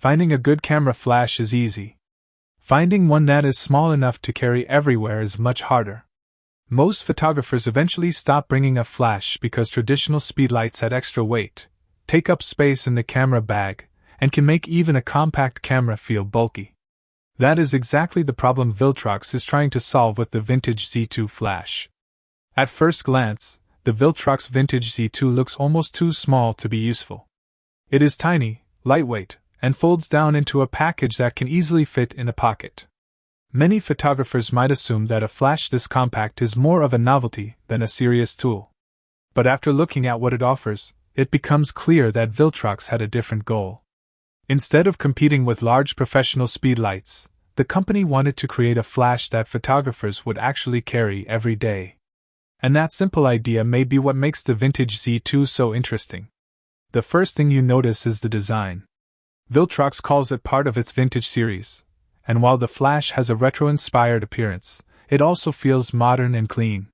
Finding a good camera flash is easy. Finding one that is small enough to carry everywhere is much harder. Most photographers eventually stop bringing a flash because traditional speedlights add extra weight, take up space in the camera bag, and can make even a compact camera feel bulky. That is exactly the problem Viltrox is trying to solve with the Vintage Z2 Flash. At first glance, the Viltrox Vintage Z2 looks almost too small to be useful. It is tiny, lightweight, and folds down into a package that can easily fit in a pocket. Many photographers might assume that a flash this compact is more of a novelty than a serious tool. But after looking at what it offers, it becomes clear that Viltrox had a different goal. Instead of competing with large professional speedlights, the company wanted to create a flash that photographers would actually carry every day. And that simple idea may be what makes the Vintage Z2 so interesting. The first thing you notice is the design. Viltrox calls it part of its Vintage series, and while the flash has a retro-inspired appearance, it also feels modern and clean.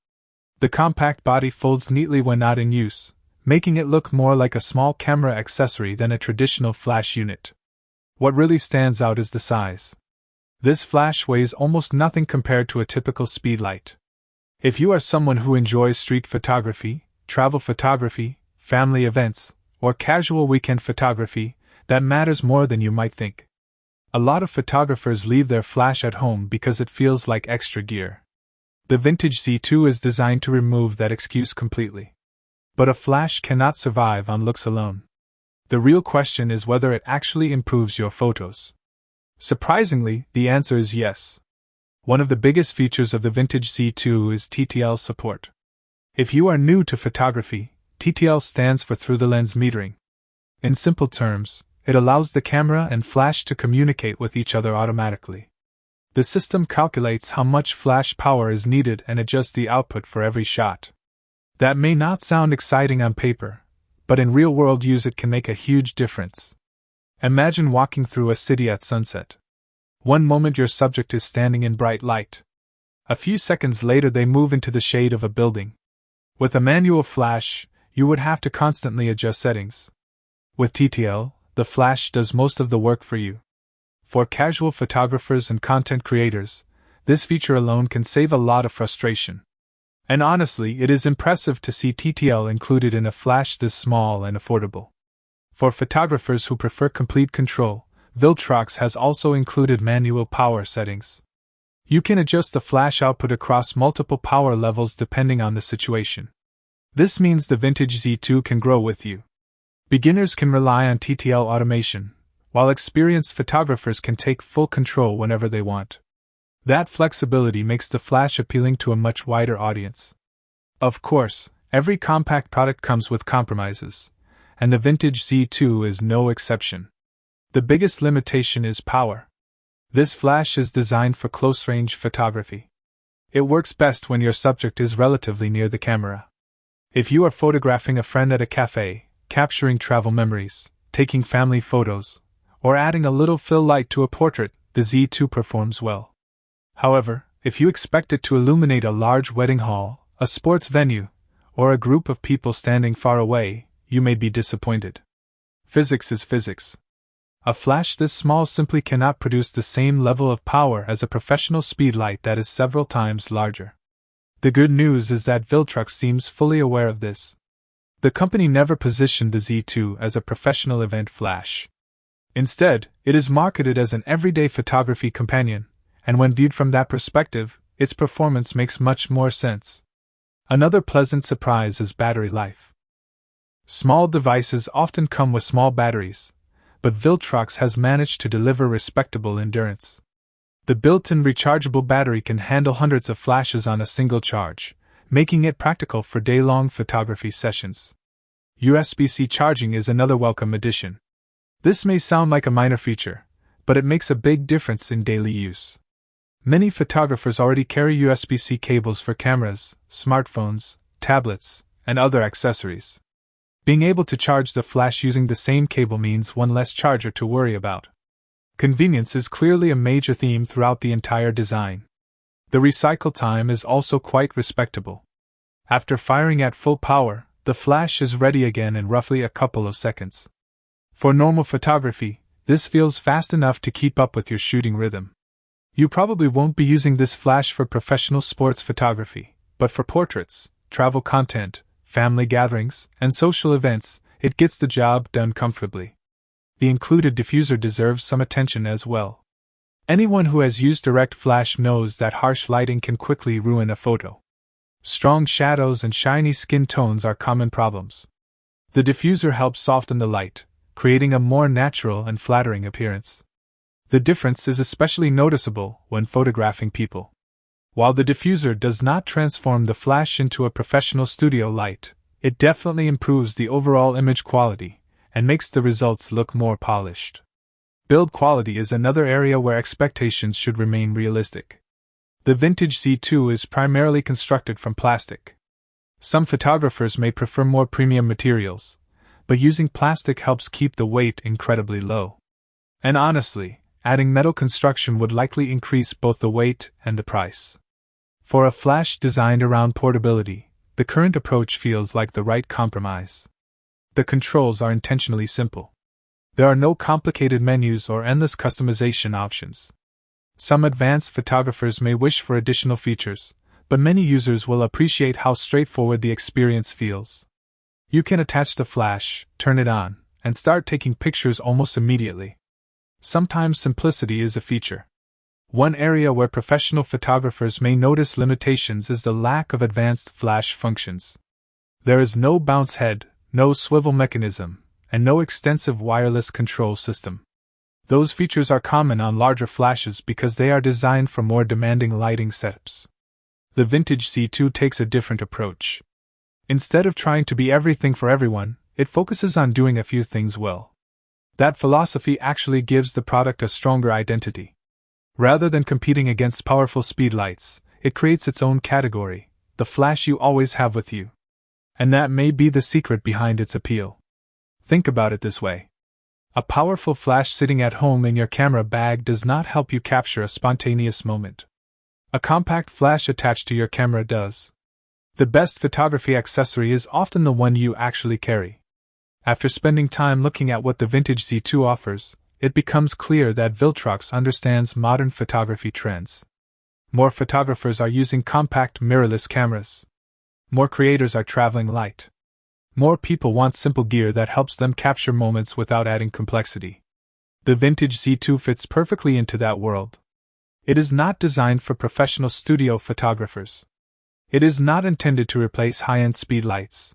The compact body folds neatly when not in use, making it look more like a small camera accessory than a traditional flash unit. What really stands out is the size. This flash weighs almost nothing compared to a typical speedlight. If you are someone who enjoys street photography, travel photography, family events, or casual weekend photography, that matters more than you might think. A lot of photographers leave their flash at home because it feels like extra gear. The Vintage Z2 is designed to remove that excuse completely. But a flash cannot survive on looks alone. The real question is whether it actually improves your photos. Surprisingly, the answer is yes. One of the biggest features of the Vintage Z2 is TTL support. If you are new to photography, TTL stands for through-the-lens metering. In simple terms, it allows the camera and flash to communicate with each other automatically. The system calculates how much flash power is needed and adjusts the output for every shot. That may not sound exciting on paper, but in real-world use it can make a huge difference. Imagine walking through a city at sunset. One moment your subject is standing in bright light. A few seconds later they move into the shade of a building. With a manual flash, you would have to constantly adjust settings. With TTL, the flash does most of the work for you. For casual photographers and content creators, this feature alone can save a lot of frustration. And honestly, it is impressive to see TTL included in a flash this small and affordable. For photographers who prefer complete control, Viltrox has also included manual power settings. You can adjust the flash output across multiple power levels depending on the situation. This means the Vintage Z2 can grow with you. Beginners can rely on TTL automation, while experienced photographers can take full control whenever they want. That flexibility makes the flash appealing to a much wider audience. Of course, every compact product comes with compromises, and the Vintage Z2 is no exception. The biggest limitation is power. This flash is designed for close-range photography. It works best when your subject is relatively near the camera. If you are photographing a friend at a cafe, capturing travel memories, taking family photos, or adding a little fill light to a portrait, the Z2 performs well. However, if you expect it to illuminate a large wedding hall, a sports venue, or a group of people standing far away, you may be disappointed. Physics is physics. A flash this small simply cannot produce the same level of power as a professional speedlight that is several times larger. The good news is that Viltrox seems fully aware of this. The company never positioned the Z2 as a professional event flash. Instead, it is marketed as an everyday photography companion, and when viewed from that perspective, its performance makes much more sense. Another pleasant surprise is battery life. Small devices often come with small batteries, but Viltrox has managed to deliver respectable endurance. The built-in rechargeable battery can handle hundreds of flashes on a single charge, making it practical for day-long photography sessions. USB-C charging is another welcome addition. This may sound like a minor feature, but it makes a big difference in daily use. Many photographers already carry USB-C cables for cameras, smartphones, tablets, and other accessories. Being able to charge the flash using the same cable means one less charger to worry about. Convenience is clearly a major theme throughout the entire design. The recycle time is also quite respectable. After firing at full power, the flash is ready again in roughly a couple of seconds. For normal photography, This feels fast enough to keep up with your shooting rhythm. You probably won't be using this flash for professional sports photography, but for portraits, travel content, family gatherings, and social events, it gets the job done comfortably. The included diffuser deserves some attention as well. Anyone who has used direct flash knows that harsh lighting can quickly ruin a photo. Strong shadows and shiny skin tones are common problems. The diffuser helps soften the light, creating a more natural and flattering appearance. The difference is especially noticeable when photographing people. While the diffuser does not transform the flash into a professional studio light, it definitely improves the overall image quality and makes the results look more polished. Build quality is another area where expectations should remain realistic. The Vintage Z2 is primarily constructed from plastic. Some photographers may prefer more premium materials, but using plastic helps keep the weight incredibly low. And honestly, adding metal construction would likely increase both the weight and the price. For a flash designed around portability, the current approach feels like the right compromise. The controls are intentionally simple. There are no complicated menus or endless customization options. Some advanced photographers may wish for additional features, but many users will appreciate how straightforward the experience feels. You can attach the flash, turn it on, and start taking pictures almost immediately. Sometimes simplicity is a feature. One area where professional photographers may notice limitations is the lack of advanced flash functions. There is no bounce head, no swivel mechanism, and no extensive wireless control system. Those features are common on larger flashes because they are designed for more demanding lighting setups. The Vintage Z2 takes a different approach. Instead of trying to be everything for everyone, it focuses on doing a few things well. That philosophy actually gives the product a stronger identity. Rather than competing against powerful speedlights, it creates its own category, the flash you always have with you. And that may be the secret behind its appeal. Think about it this way. A powerful flash sitting at home in your camera bag does not help you capture a spontaneous moment. A compact flash attached to your camera does. The best photography accessory is often the one you actually carry. After spending time looking at what the Vintage Z2 offers, it becomes clear that Viltrox understands modern photography trends. More photographers are using compact mirrorless cameras. More creators are traveling light. More people want simple gear that helps them capture moments without adding complexity. The Vintage Z2 fits perfectly into that world. It is not designed for professional studio photographers. It is not intended to replace high-end speedlights.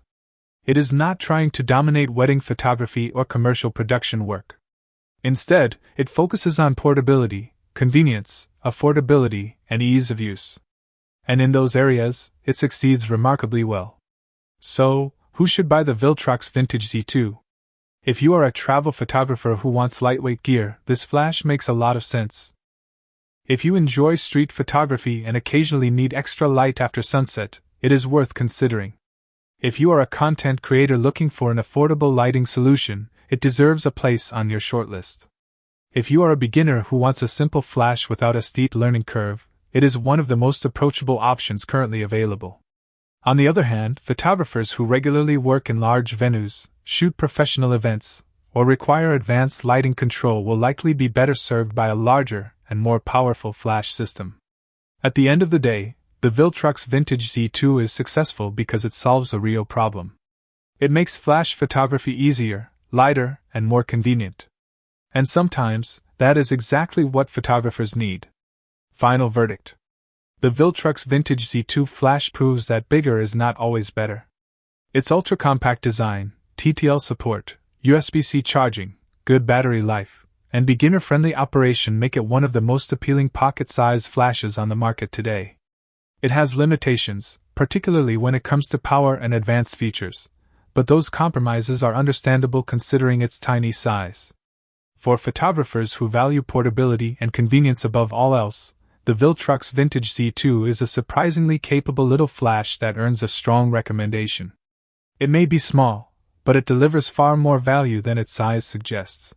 It is not trying to dominate wedding photography or commercial production work. Instead, it focuses on portability, convenience, affordability, and ease of use. And in those areas, it succeeds remarkably well. So, who should buy the Viltrox Vintage Z2? If you are a travel photographer who wants lightweight gear, this flash makes a lot of sense. If you enjoy street photography and occasionally need extra light after sunset, it is worth considering. If you are a content creator looking for an affordable lighting solution, it deserves a place on your shortlist. If you are a beginner who wants a simple flash without a steep learning curve, it is one of the most approachable options currently available. On the other hand, photographers who regularly work in large venues, shoot professional events, or require advanced lighting control will likely be better served by a larger and more powerful flash system. At the end of the day, the Viltrox Vintage Z2 is successful because it solves a real problem. It makes flash photography easier, lighter, and more convenient. And sometimes, that is exactly what photographers need. Final verdict. The Viltrox Vintage Z2 Flash proves that bigger is not always better. Its ultra-compact design, TTL support, USB-C charging, good battery life, and beginner-friendly operation make it one of the most appealing pocket-sized flashes on the market today. It has limitations, particularly when it comes to power and advanced features, but those compromises are understandable considering its tiny size. For photographers who value portability and convenience above all else, the Viltrox Vintage Z2 is a surprisingly capable little flash that earns a strong recommendation. It may be small, but it delivers far more value than its size suggests.